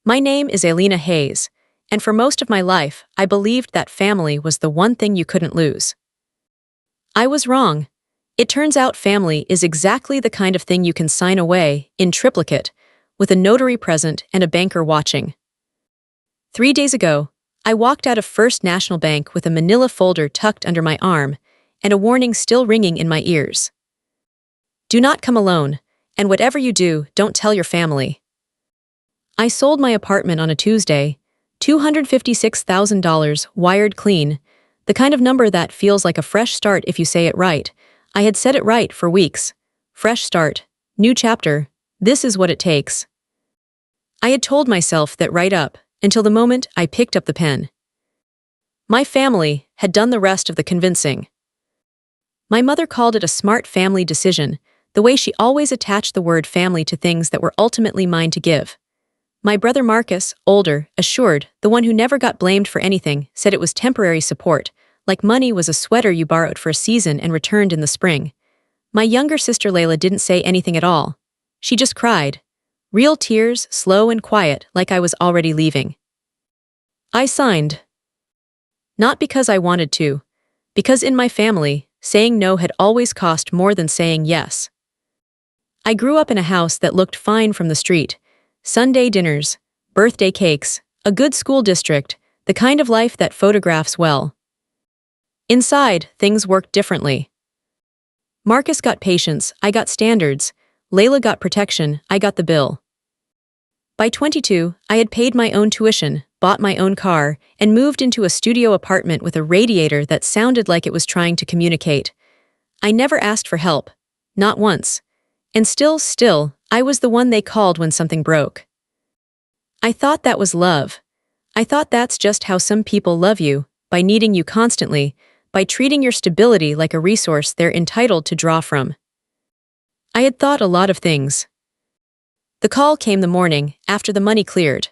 My name is Alina Hayes, and for most of my life, I believed that family was the one thing you couldn't lose. I was wrong. It turns out family is exactly the kind of thing you can sign away, in triplicate, with a notary present and a banker watching. 3 days ago, I walked out of First National Bank with a manila folder tucked under my arm and a warning still ringing in my ears. Do not come alone, and whatever you do, don't tell your family. I sold my apartment on a Tuesday, $256,000 wired clean, the kind of number that feels like a fresh start if you say it right. I had said it right for weeks. Fresh start, new chapter, this is what it takes. I had told myself that right up until the moment I picked up the pen. My family had done the rest of the convincing. My mother called it a smart family decision, the way she always attached the word family to things that were ultimately mine to give. My brother Marcus, older, assured, the one who never got blamed for anything, said it was temporary support, like money was a sweater you borrowed for a season and returned in the spring. My younger sister Layla didn't say anything at all. She just cried. Real tears, slow and quiet, like I was already leaving. I signed. Not because I wanted to, because in my family, saying no had always cost more than saying yes. I grew up in a house that looked fine from the street. Sunday dinners, birthday cakes, a good school district, the kind of life that photographs well. Inside, things worked differently. Marcus got patience, I got standards. Layla got protection, I got the bill. By 22, I had paid my own tuition, bought my own car, and moved into a studio apartment with a radiator that sounded like it was trying to communicate. I never asked for help. Not once. And still, I was the one they called when something broke. I thought that was love. I thought that's just how some people love you, by needing you constantly, by treating your stability like a resource they're entitled to draw from. I had thought a lot of things. The call came the morning, after the money cleared.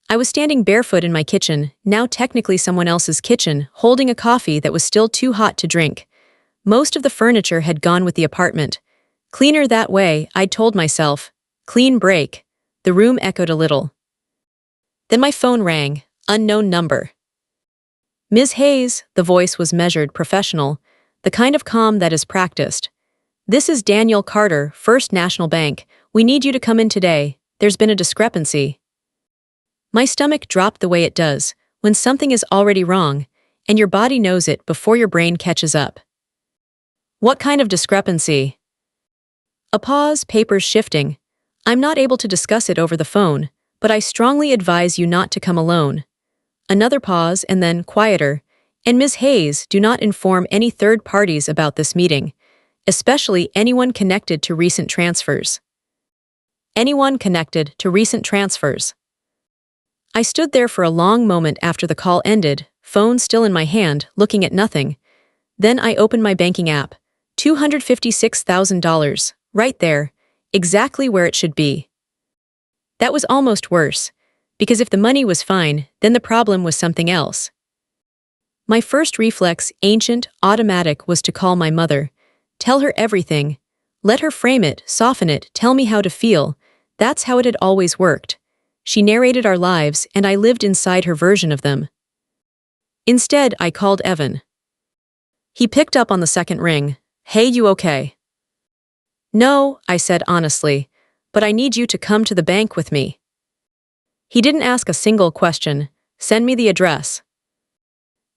I was standing barefoot in my kitchen, now technically someone else's kitchen, holding a coffee that was still too hot to drink. Most of the furniture had gone with the apartment. Cleaner that way, I'd told myself. Clean break. The room echoed a little. Then my phone rang, unknown number. Ms. Hayes, the voice was measured, professional, the kind of calm that is practiced. This is Daniel Carter, First National Bank. We need you to come in today. There's been a discrepancy. My stomach dropped the way it does when something is already wrong, and your body knows it before your brain catches up. What kind of discrepancy? A pause, papers shifting. I'm not able to discuss it over the phone, but I strongly advise you not to come alone. Another pause and then quieter. And Ms. Hayes, do not inform any third parties about this meeting, especially anyone connected to recent transfers. Anyone connected to recent transfers. I stood there for a long moment after the call ended, phone still in my hand, looking at nothing. Then I opened my banking app. $256,000. Right there, exactly where it should be. That was almost worse, because if the money was fine, then the problem was something else. My first reflex, ancient, automatic, was to call my mother, tell her everything, let her frame it, soften it, tell me how to feel. That's how it had always worked. She narrated our lives, and I lived inside her version of them. Instead, I called Evan. He picked up on the second ring. Hey, you okay? No, I said honestly, but I need you to come to the bank with me. He didn't ask a single question. Send me the address.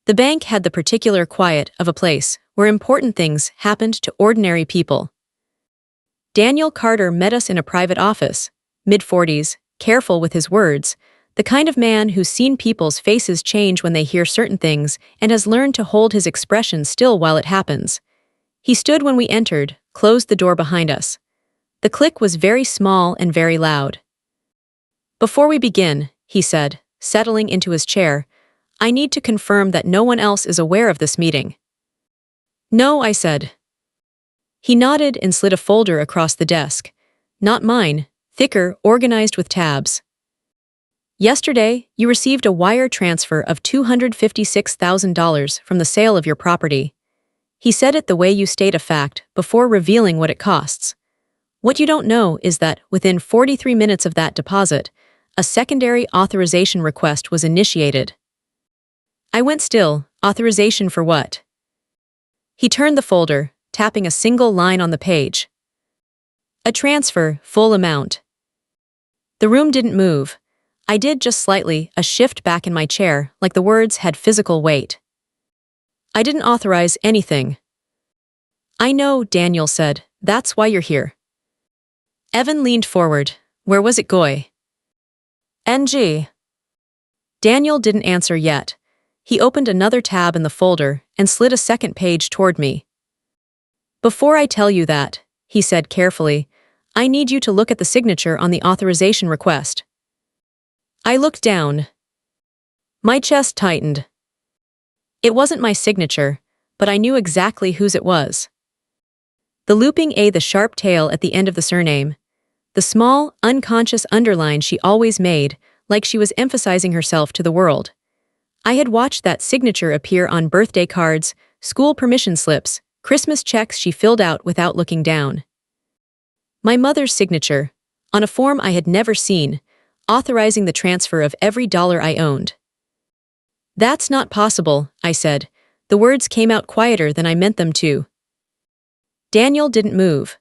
The bank had the particular quiet of a place where important things happened to ordinary people. Daniel Carter met us in a private office, mid-40s, careful with his words, the kind of man who's seen people's faces change when they hear certain things and has learned to hold his expression still while it happens. He stood when we entered, closed the door behind us. The click was very small and very loud. Before we begin, he said, settling into his chair, I need to confirm that no one else is aware of this meeting. No, I said. He nodded and slid a folder across the desk. Not mine, thicker, organized with tabs. Yesterday, you received a wire transfer of $256,000 from the sale of your property. He said it the way you state a fact, before revealing what it costs. What you don't know is that, within 43 minutes of that deposit, a secondary authorization request was initiated. I went still. Authorization for what? He turned the folder, tapping a single line on the page. A transfer, full amount. The room didn't move. I did just slightly, a shift back in my chair, like the words had physical weight. I didn't authorize anything. I know, Daniel said. That's why you're here. Evan leaned forward. Where was it going? NG. Daniel didn't answer yet. He opened another tab in the folder and slid a second page toward me. Before I tell you that, he said carefully, I need you to look at the signature on the authorization request. I looked down. My chest tightened. It wasn't my signature, but I knew exactly whose it was. The looping A, the sharp tail at the end of the surname. The small, unconscious underline she always made, like she was emphasizing herself to the world. I had watched that signature appear on birthday cards, school permission slips, Christmas checks she filled out without looking down. My mother's signature, on a form I had never seen, authorizing the transfer of every dollar I owned. That's not possible, I said. The words came out quieter than I meant them to. Daniel didn't move.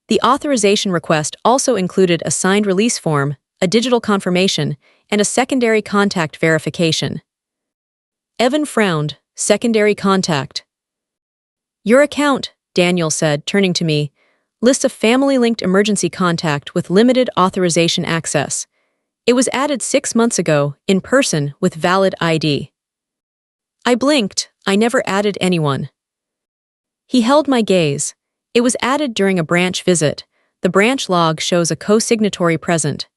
The authorization request also included a signed release form, a digital confirmation, and a secondary contact verification. Evan frowned. Secondary contact. Your account, Daniel said, turning to me, lists a family-linked emergency contact with limited authorization access. It was added 6 months ago, in person, with valid ID. I blinked. I never added anyone. He held my gaze. It was added during a branch visit. The branch log shows a co-signatory present.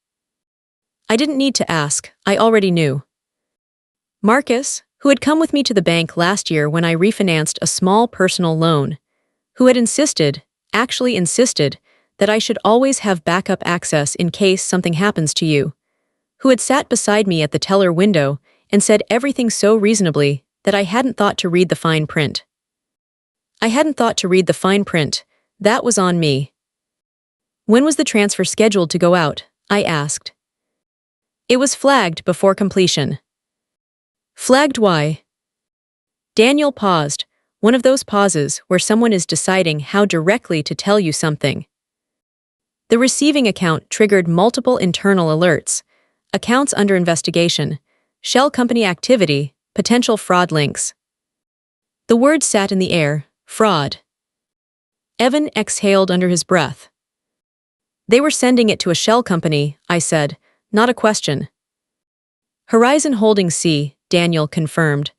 I didn't need to ask. I already knew. Marcus, who had come with me to the bank last year when I refinanced a small personal loan, who had actually insisted, that I should always have backup access in case something happens to you, who had sat beside me at the teller window and said everything so reasonably that I hadn't thought to read the fine print. I hadn't thought to read the fine print. That was on me. When was the transfer scheduled to go out? I asked. It was flagged before completion. Flagged why? Daniel paused, one of those pauses where someone is deciding how directly to tell you something. The receiving account triggered multiple internal alerts, accounts under investigation, shell company activity, potential fraud links. The word sat in the air, fraud. Evan exhaled under his breath. They were sending it to a shell company, I said, not a question. Horizon Holdings C, Daniel confirmed,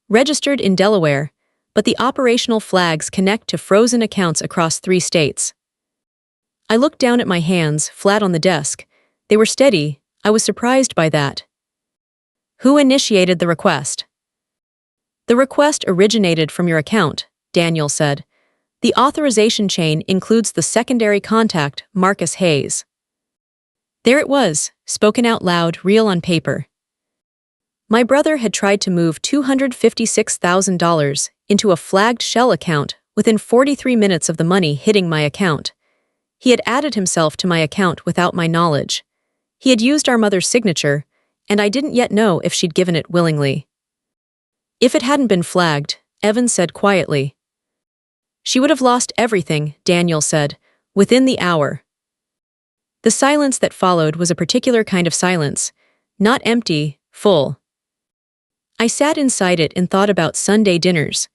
registered in Delaware, but the operational flags connect to frozen accounts across 3 states. I looked down at my hands, flat on the desk. They were steady. I was surprised by that. Who initiated the request? The request originated from your account, Daniel said. The authorization chain includes the secondary contact, Marcus Hayes. There it was, spoken out loud, real on paper. My brother had tried to move $256,000 into a flagged shell account within 43 minutes of the money hitting my account. He had added himself to my account without my knowledge. He had used our mother's signature, and I didn't yet know if she'd given it willingly. If it hadn't been flagged, Evan said quietly. She would have lost everything, Daniel said, within the hour. The silence that followed was a particular kind of silence, not empty, full. I sat inside it and thought about Sunday dinners,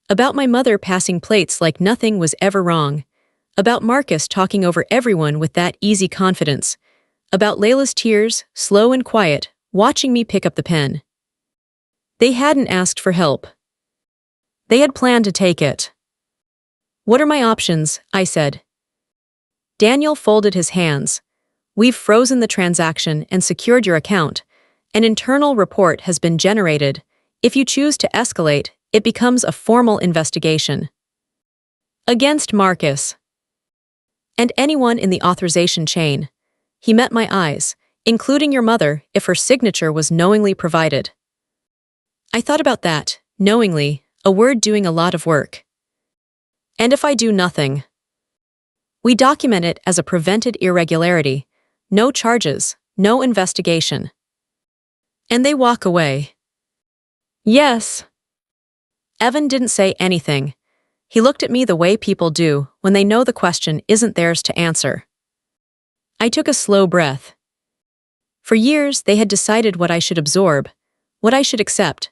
about my mother passing plates like nothing was ever wrong, about Marcus talking over everyone with that easy confidence, about Layla's tears, slow and quiet, watching me pick up the pen. They hadn't asked for help. They had planned to take it. What are my options? I said. Daniel folded his hands. We've frozen the transaction and secured your account. An internal report has been generated. If you choose to escalate, it becomes a formal investigation. Against Marcus. And anyone in the authorization chain. He met my eyes, including your mother, if her signature was knowingly provided. I thought about that, knowingly, a word doing a lot of work. And if I do nothing? We document it as a prevented irregularity. No charges, no investigation. And they walk away. Yes. Evan didn't say anything. He looked at me the way people do when they know the question isn't theirs to answer. I took a slow breath. For years, they had decided what I should absorb, what I should accept,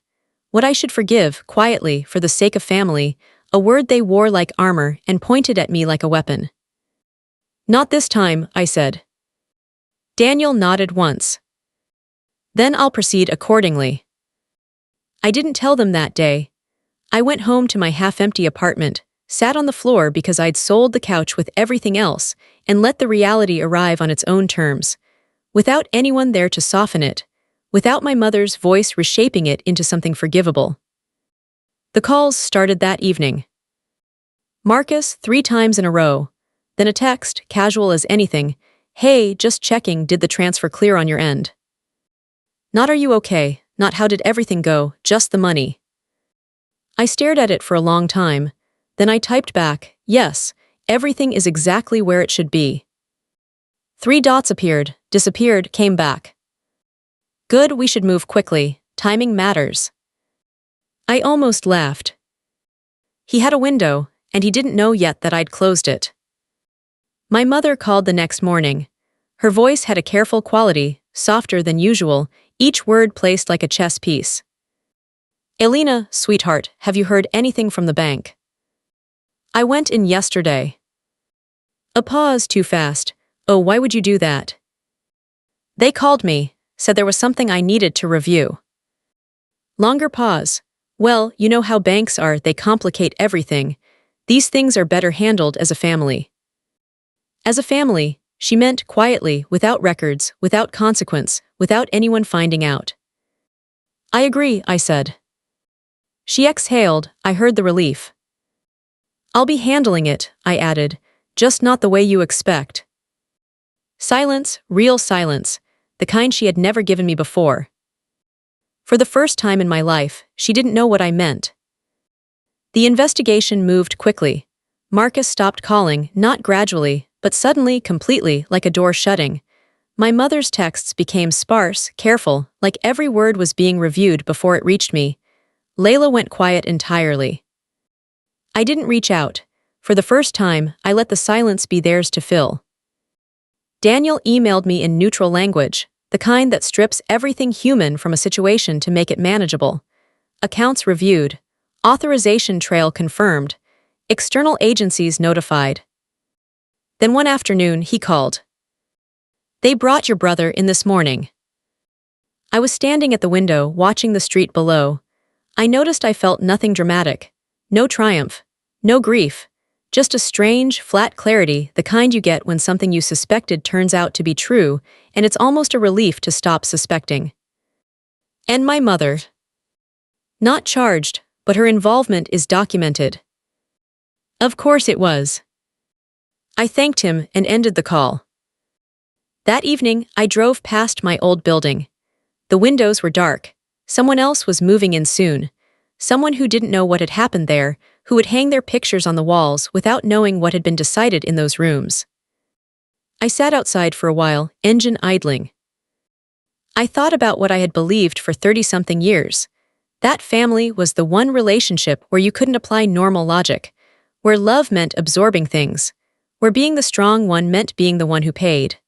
what I should forgive quietly for the sake of family, a word they wore like armor and pointed at me like a weapon. Not this time, I said. Daniel nodded once. Then I'll proceed accordingly. I didn't tell them that day. I went home to my half-empty apartment, sat on the floor because I'd sold the couch with everything else, and let the reality arrive on its own terms, without anyone there to soften it, without my mother's voice reshaping it into something forgivable. The calls started that evening. Marcus 3 times in a row, then a text, casual as anything, "Hey, just checking, did the transfer clear on your end?" Not "Are you okay?" Not "How did everything go?" Just the money. I stared at it for a long time, then I typed back, "Yes, everything is exactly where it should be." 3 dots appeared, disappeared, came back. Good, we should move quickly, timing matters. I almost laughed. He had a window, and he didn't know yet that I'd closed it. My mother called the next morning. Her voice had a careful quality, softer than usual, each word placed like a chess piece. "Alina, sweetheart, have you heard anything from the bank?" "I went in yesterday." A pause too fast. "Oh, why would you do that?" "They called me, said there was something I needed to review." Longer pause. "Well, you know how banks are, they complicate everything. These things are better handled as a family." As a family, she meant quietly, without records, without consequence, without anyone finding out. "I agree," I said. She exhaled, I heard the relief. "I'll be handling it," I added, "just not the way you expect." Silence, real silence, the kind she had never given me before. For the first time in my life, she didn't know what I meant. The investigation moved quickly. Marcus stopped calling, not gradually, but suddenly, completely, like a door shutting. My mother's texts became sparse, careful, like every word was being reviewed before it reached me. Layla went quiet entirely. I didn't reach out. For the first time, I let the silence be theirs to fill. Daniel emailed me in neutral language, the kind that strips everything human from a situation to make it manageable. Accounts reviewed. Authorization trail confirmed. External agencies notified. Then one afternoon, he called. "They brought your brother in this morning." I was standing at the window, watching the street below. I noticed I felt nothing dramatic. No triumph. No grief. Just a strange, flat clarity, the kind you get when something you suspected turns out to be true, and it's almost a relief to stop suspecting. And my mother. Not charged, but her involvement is documented. Of course it was. I thanked him and ended the call. That evening, I drove past my old building. The windows were dark. Someone else was moving in soon. Someone who didn't know what had happened there, who would hang their pictures on the walls without knowing what had been decided in those rooms. I sat outside for a while, engine idling. I thought about what I had believed for 30-something years. That family was the one relationship where you couldn't apply normal logic, where love meant absorbing things, where being the strong one meant being the one who paid.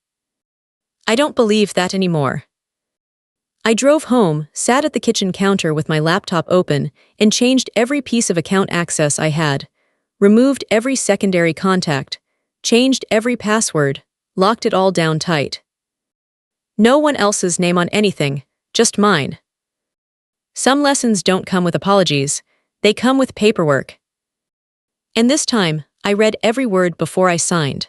I don't believe that anymore. I drove home, sat at the kitchen counter with my laptop open, and changed every piece of account access I had, removed every secondary contact, changed every password, locked it all down tight. No one else's name on anything, just mine. Some lessons don't come with apologies, they come with paperwork. And this time, I read every word before I signed.